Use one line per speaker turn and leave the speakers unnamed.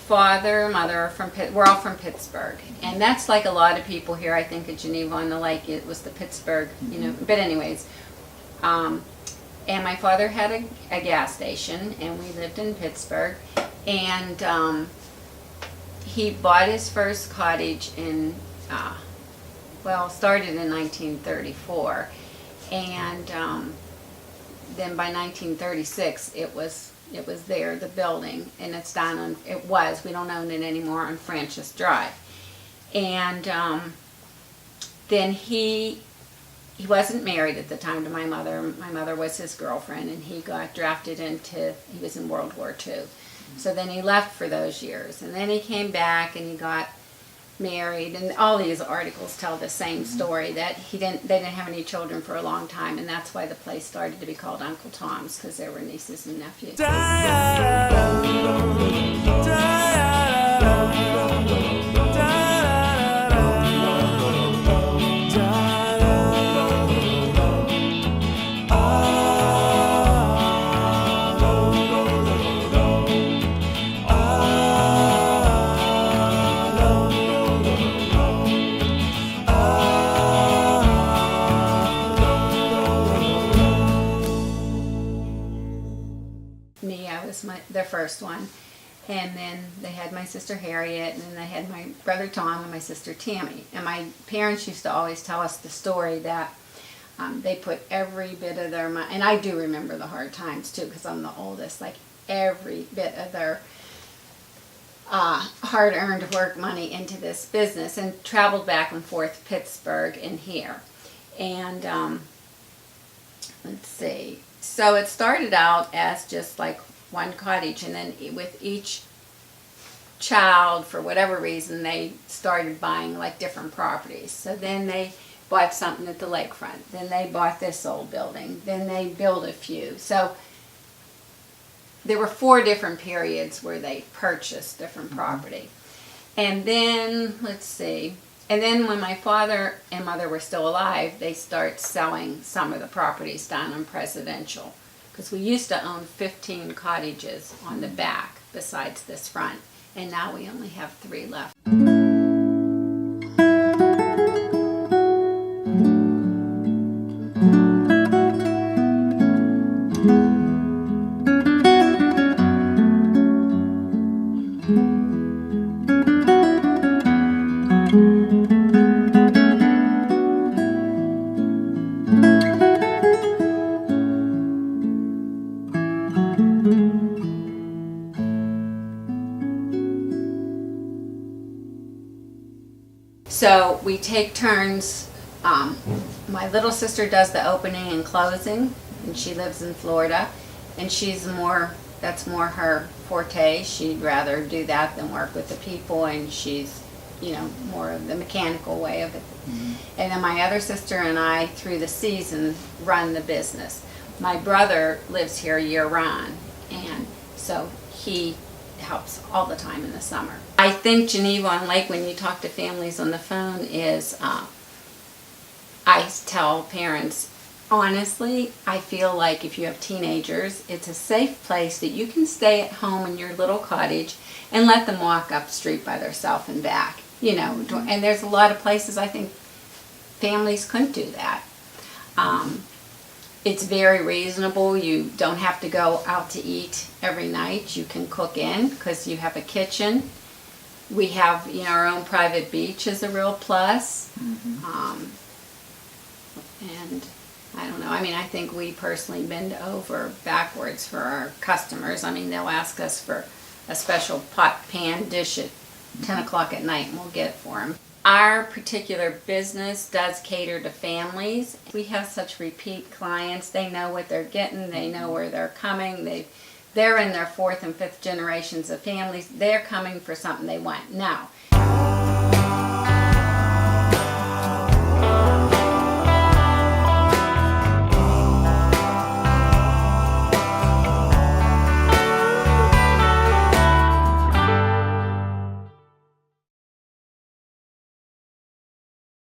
father, mother are from we're all from Pittsburgh, and that's like a lot of people here. I think at Geneva-on-the-Lake, it was the Pittsburgh, you know. But anyways, and my father had a gas station, and we lived in Pittsburgh, and he bought his first cottage in, well, started in 1934, and then by 1936 it was there, the building, and it's down on, we don't own it anymore, on Francis Drive. And then he wasn't married at the time to my mother. My mother was his girlfriend, and he got drafted into, he was in World War II. So then he left for those years, and then he came back and he got married, and all these articles tell the same story, that they didn't have any children for a long time, and that's why the place started to be called Uncle Tom's, because there were nieces and nephews. The first one, and then they had my sister Harriet, and then they had my brother Tom and my sister Tammy. And my parents used to always tell us the story that they put every bit of their money, and I do remember the hard times too, because I'm the oldest, like every bit of their hard-earned work money into this business, and traveled back and forth Pittsburgh and here. And let's see, so it started out as just like one cottage, and then with each child, for whatever reason, they started buying like different properties. So then they bought something at the lakefront, then they bought this old building, then they built a few. So there were 4 different periods where they purchased different property. And then, let's see, and then when my father and mother were still alive, they start selling some of the properties down on Presidential, because we used to own 15 cottages on the back besides this front, and now we only have 3 left. So we take turns. My little sister does the opening and closing, and she lives in Florida, and that's more her forte. She'd rather do that than work with the people, and she's, you know, more of the mechanical way of it. And then my other sister and I, through the season, run the business. My brother lives here year-round, and so he helps all the time in the summer. I think Geneva-on-the-Lake, when you talk to families on the phone, is, I tell parents, honestly, I feel like if you have teenagers, it's a safe place that you can stay at home in your little cottage and let them walk up the street by themselves and back. You know, and there's a lot of places I think families couldn't do that. It's very reasonable. You don't have to go out to eat every night. You can cook in because you have a kitchen. We have, you know, our own private beach is a real plus. And I don't know, I mean, I think we personally bend over backwards for our customers. I mean, they'll ask us for a special pot pan dish at 10 o'clock at night, and we'll get it for them. Our particular business does cater to families. We have such repeat clients. They know what they're getting. They know where they're coming. They're in their 4th and 5th generations of families. They're coming for something they want. Now,